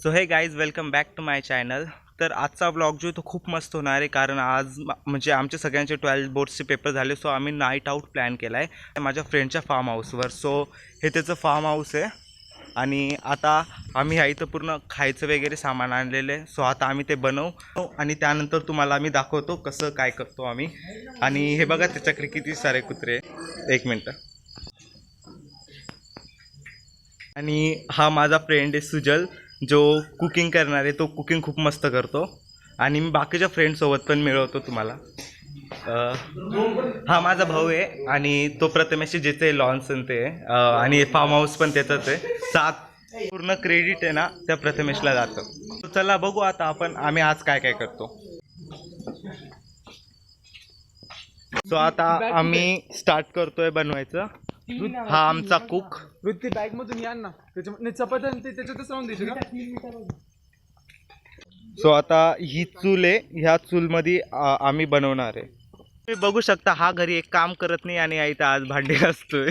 So hey guys welcome back to my channel. तर आजचा blog जो तो खूप मस्त होणार आहे, कारण आज म्हणजे आमचे सगळ्यांचे 12 बोर्ड्सचे पेपर झाले। सो आम्ही नाईट आऊट प्लॅन केला आहे माझ्या फ्रेंडच्या फार्म हाऊसवर। सो हे त्याचं फार्म हाऊस आहे आणि आता आम्ही ह्या इथं पूर्ण खायचं वगैरे सामान आणलेलं आहे। सो आता आम्ही ते बनवू आणि त्यानंतर तुम्हाला आम्ही दाखवतो कसं काय करतो आम्ही। आणि हे बघा त्याच्याकडे किती सारे कुत्रे, एक मिनटं। आणि हा माझा फ्रेंड आहे सुजल, जो कुकिंग करणार आहे। तो कुकिंग खूप मस्त करतो आणि मी बाकीच्या फ्रेंडसोबत पण मिळवतो तुम्हाला। हा माझा भाऊ आहे आणि तो प्रथमेश ज्याचे लॉन्सन ते आणि फार्म हाऊस पण त्याचंच आहे। सात पूर्ण क्रेडिट आहे ना त्या प्रथमेशला जातं। चला बघू आता आम्ही आज काय काय करतो। सो आता आम्ही स्टार्ट करतोय बनवायचं। हा आमचा कुक वृत्ती बॅग मधून या ना, त्याच्यामध्ये चपात्या ते त्याच्यातच राहून देशील का? सो आता ही चूल आहे, ह्या चूलमध्ये आम्ही बनवणार आहे। तुम्ही बघू शकता हा घरी एक काम करत नाही आणि इथं आज भांडे घासतोय।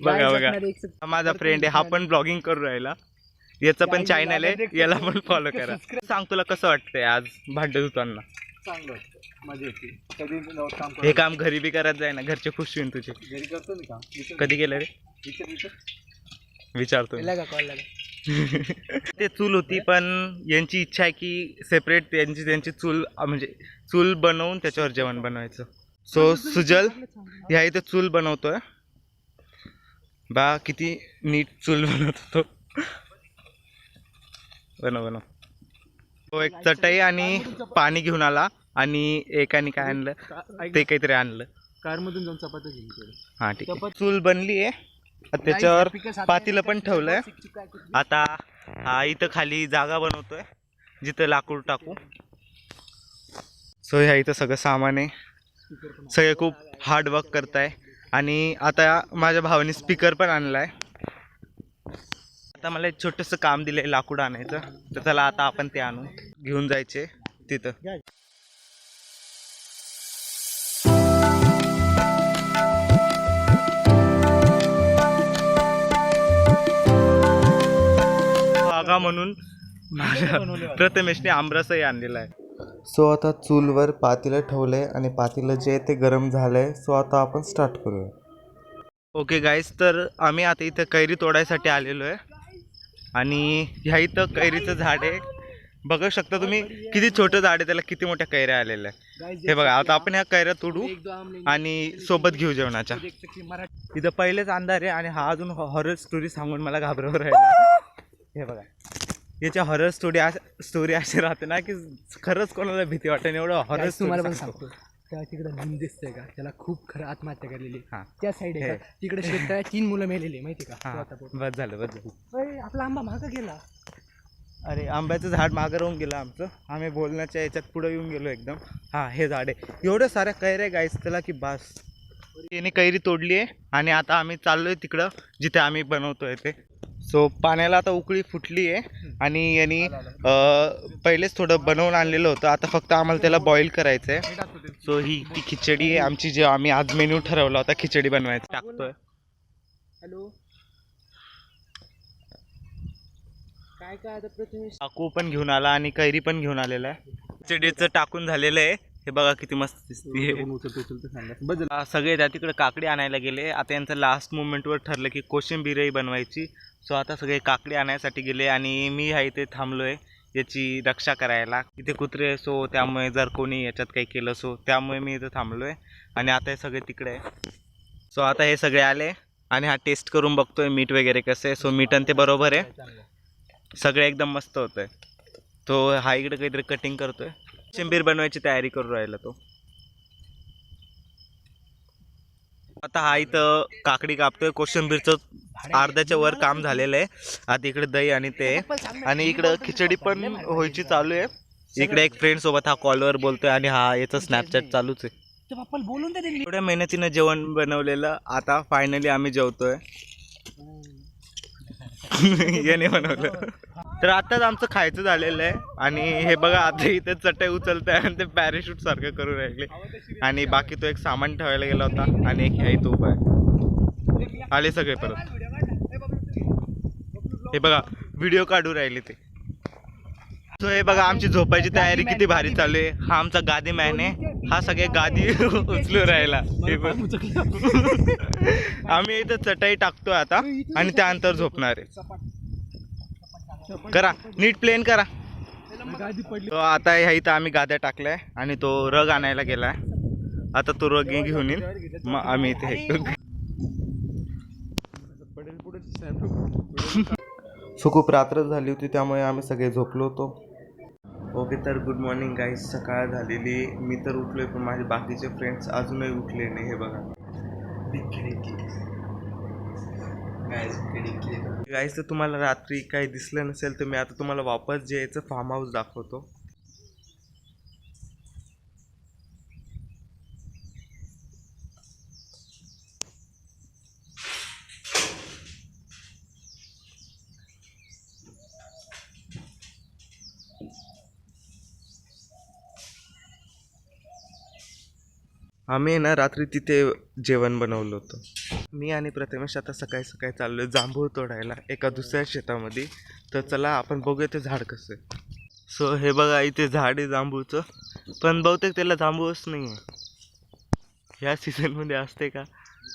बघा बघा, हा माझा फ्रेंड आहे, हा पण ब्लॉगिंग करून राहिला। याचं पण चॅनल आहे, याला पण फॉलो करा। सांग तुला कसं वाटतंय आज भांडे धुताना? चांगलं मजा येते। कधी काम हे काम घरी बी करत जाय ना, घरचे खुश होईल तुझे। घरी करतो ना काम। कधी गेलं रे? विचारतो ते चूल होती, पण यांची इच्छा आहे की सेपरेट त्यांची चूल म्हणजे चूल बनवून त्याच्यावर जेवण बनवायचं। सो सुजल ह्या इथे चूल बनवतोय बा, किती नीट चूल बनवतो तो। बनव तो एक चटई आणि पाणी घेऊन आला आणि एकाने काय आणलं ते काहीतरी आणलं कार मधून जाऊन चपात्या घेऊन। हा ठीक आहे, चूल बनली आहे, त्याच्यावर पातेलं पण ठेवलंय। आता हा इथं खाली जागा बनवतोय जिथं लाकूड टाकू। सो ह्या इथं सगळं सामान आहे, सगळे खूप हार्ड वर्क करताय। आणि आता माझ्या भावाने स्पीकर पण आणलाय। आता मला एक छोटंसं काम दिलंय लाकूड आणायचं, तर चला आता आपण ते आणून घेऊन जायचे तिथं। जागा म्हणून माझ्या प्रथमेशने आमरसही आणलेला आहे। सो आता चूलवर पातेलं ठेवलंय आणि पातेलं जे ते गरम झालंय। सो आता आपण स्टार्ट करूया। ओके गाईज, तर आम्ही आता इथं कैरी तोडायसाठी आलेलो आहे आणि ह्या इथं कैरीचं झाड आहे। बघू शकता तुम्ही किती छोटं झाड आहे, त्याला किती मोठ्या कैऱ्या आलेल्या आहे। हे बघा, आता आपण ह्या कैऱ्या तोडू आणि सोबत घेऊ जेवणाच्या। इथं पहिलेच अंधार आहे आणि हा अजून हॉरर स्टोरी सांगून मला घाबरवून राहिला। हे बघा, याच्या हॉरर स्टोरी अशी राहते ना की खरंच कोणाला भीती वाटेल एवढं हॉरर तुम्हाला पण सांगतो। त्या तिकडे भीम दिसतंय का, त्याला खूप खरं आत्महत्या केलेली। त्या साईड आहे का, तिकडे शेतकऱ्या 3 मुलं मेलेली माहिती का? बस झालं आपला आंबा मागं गेला। अरे आंब्याचं झाड मागं राहून गेलं आमचं, आम्ही बोलण्याच्या याच्यात पुढे येऊन गेलो एकदम। हा हे झाड आहे, एवढं साऱ्या कैऱ्या गाईस त्याला की बस। याने कैरी तोडली आहे आणि आता आम्ही चाललोय तिकडं जिथे आम्ही बनवतोय ते। सो पाण्याला आता उकळी फुटली आहे आणि यांनी पहिलेच थोडं बनवून आणलेलं होतं, आता फक्त आम्हाला त्याला बॉईल करायचं आहे। सो ही ती खिचडी आहे आमची, जे आम्ही आज मेन्यू ठरवला होता खिचडी बनवायचं। टाकतोय। हॅलो, काय काय आता प्रथमेश चाकू पण घेऊन आला आणि कैरी पण घेऊन आलेला आहे। खिचडीचं टाकून झालेलं आहे, हे बघा किती मस्त दिसते। सगळे त्या तिकडे काकडी आणायला गेले। आता यांचं लास्ट मुमेंटवर ठरलं की कोशिंबीरही बनवायची। सो आता सगळे काकडी आणायसाठी गेले आणि मी ह्या इथे थांबलोय याची रक्षा करायला। इथे कुत्रे, सो त्यामुळे जर कोणी याच्यात काही केलं सो त्यामुळे मी इथं थांबलोय आणि आता हे सगळे तिकडे आहे। सो आता हे सगळे आले आणि हा टेस्ट करून बघतोय मीठ वगैरे कसं आहे। सो मीठ आणि ते बरोबर आहे, सगळे एकदम मस्त होतंय। तो हा इकडे काहीतरी कटिंग करतोय, कोशिंबीर बनवायची तयारी करून राहिला तो। आता हा इथं काकडी कापतोय, कोशिंबीरचं अर्ध्याच्या वर काम झालेलं आहे। आता इकडे दही आणि ते आणि इकडं खिचडी पण व्हायची चालू आहे। इकडे एक फ्रेंड सोबत हा कॉलवर बोलतोय आणि हा याचं स्नॅपचॅट चालूच आहे। एवढ्या मेहनतीनं जेवण बनवलेलं, आता फायनली आम्ही जेवतोय। याने बनवलं। तर आताच आमचं खायचं झालेलं आहे आणि हे बघा आता इथे चटई उचलत आहे आणि ते पॅराशूट सारखं करून राहिले आणि बाकी तो एक सामान ठेवायला गेला होता आणि एक ह्या इथं उभा आहे। आले सगळे परत, हे बघा व्हिडिओ काढू राहिले ते। सो हे बघा आमची झोपायची तयारी किती भारी चालू आहे. हा आमचा गादी मॅन आहे. हा सगळे गादी उचलू राहिला. हे बघ. आम्ही इथं चटाई टाकतो आता आणि त्यानंतर झोपणार आहे. करा नीट प्लेन करा. तो आता ह्या इथं आम्ही गाद्या टाकल्याय आणि तो रग आणायला गेलाय. आता तो रग घेऊन येईल मग आम्ही इथे सो खूप रात्र झाली होती त्यामुळे आम्ही सगळे झोपलो होतो. ओके तर गुड मॉर्निंग गाईज. सकाळ झालेली. मी तर उठलोय पण माझे बाकीचे फ्रेंड्स अजूनही उठले नाही. हे बघा गाईज. तर तुम्हाला रात्री काही दिसलं नसेल तर मी आता तुम्हाला वापस जे याचं फार्म हाऊस दाखवतो. आम्ही ना रात्री तिथे जेवण बनवलं होतं. मी आणि प्रथमेश आता सकाळी सकाळी चाललोय जांभूळ तोडायला एका दुसऱ्या शेतामध्ये. तर चला आपण बघूया ते झाड कसं आहे. सो हे बघा इथे झाड आहे जांभूळचं पण बहुतेक त्याला जांभूळच नाही आहे. ह्या सीझनमध्ये असते का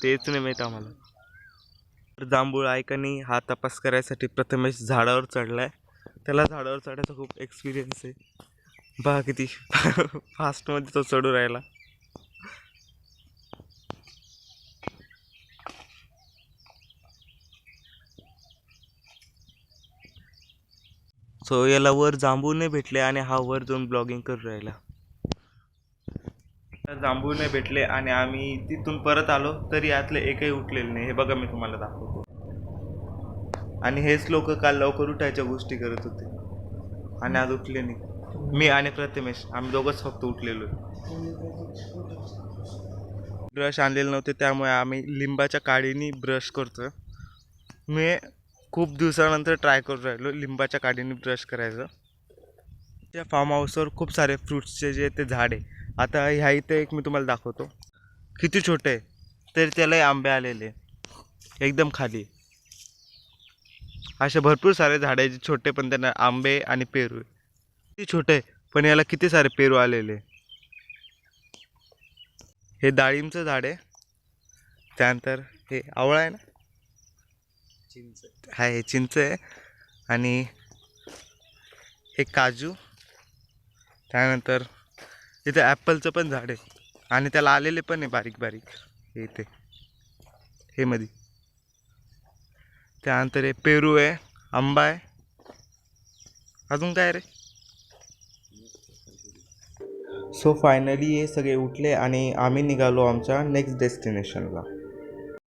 तेच नाही माहीत आम्हाला. तर जांभूळ आहे का नाही हा तपास करायसाठी प्रथमेश झाडावर चढलाय. त्याला झाडावर चढायचा खूप एक्सपिरियन्स आहे. बघा किती फास्टमध्ये तो चढू राहिला. सो याला वर जांभूळ नाही भेटले आणि हा वर जाऊन ब्लॉगिंग करू राहिला. जांभूळ नाही भेटले आणि आम्ही तिथून परत आलो तरी यातले एकही उठलेले नाही. हे बघा मी तुम्हाला दाखवतो. आणि हेच लोक काल लवकर उठायच्या गोष्टी करत होते आणि आज उठले नाही. मी आणि प्रथमेश आम्ही दोघंच फक्त उठलेलो. ब्रश आणलेले नव्हते त्यामुळे आम्ही लिंबाच्या काडीने ब्रश करतोय. मी खूप दिवसानंतर ट्राय करून राहिलो लिंबाच्या काडीने ब्रश करायचं. त्या फार्म हाऊसवर खूप सारे फ्रूट्सचे जे ते झाड आहे. आता ह्या इथे एक मी तुम्हाला दाखवतो. किती छोटे आहे तरी त्यालाही आंबे आलेले एकदम खाली. असे भरपूर सारे झाड आहे जे छोटे पण त्यांना आंबे आणि पेरू आहे. किती छोटे पण याला किती सारे पेरू आलेले. हे डाळिंबचं झाड आहे. त्यानंतर हे आवळा आहे ना चिंच आहे. हे चिंच आहे आणि हे काजू. त्यानंतर इथे ॲपलचं पण झाड आहे आणि त्याला आलेले पण आहे बारीक बारीक. हे इथे हे मध्ये. त्यानंतर हे पेरू आहे, आंबा आहे. अजून काय रे. सो फायनली हे सगळे उठले आणि आम्ही निघालो आमच्या नेक्स्ट डेस्टिनेशनला.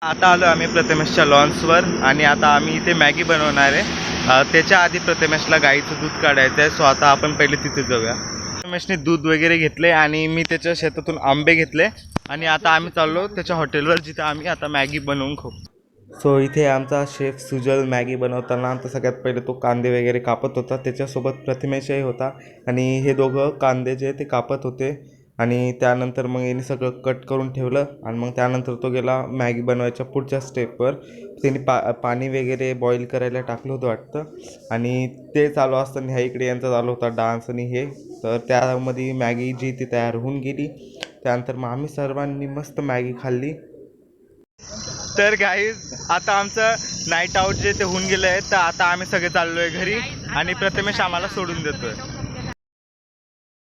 आता आलो आम्ही प्रथमेशच्या लॉन्सवर आणि आता आम्ही इथे मॅगी बनवणार आहे. त्याच्या आधी प्रथमेशला गाईचं दूध काढायचं आहे. सो आता आपण पहिले तिथे जाऊया. प्रथमेशने दूध वगैरे घेतले आणि मी त्याच्या शेतातून आंबे घेतले आणि आता आम्ही चाललो त्याच्या हॉटेलवर जिथे आम्ही आता मॅगी बनवून खाऊ. सो इथे आमचा शेफ सुजल मॅगी बनवताना तर सगळ्यात पहिले तो कांदे वगैरे कापत होता. त्याच्यासोबत प्रथमेशही होता आणि हे दोघं कांदे जे ते कापत होते आणि त्यानंतर मग यांनी सगळं कट करून ठेवलं आणि मग त्यानंतर तो गेला मॅगी बनवायच्या पुढच्या स्टेपवर. त्यांनी पाणी वगैरे बॉईल करायला टाकलं होतं वाटतं आणि ते चालू असताना ह्या इकडे यांचा चालू होता डान्स आणि हे. तर त्यामध्ये मॅगी जी ती तयार होऊन गेली. त्यानंतर मग आम्ही सर्वांनी मस्त मॅगी खाल्ली. तर गाईज आता आमचं नाईट आऊट जे ते होऊन गेलं आहे. तर आता आम्ही सगळे चाललो आहे घरी आणि प्रथमेश आम्हाला सोडून देतोय.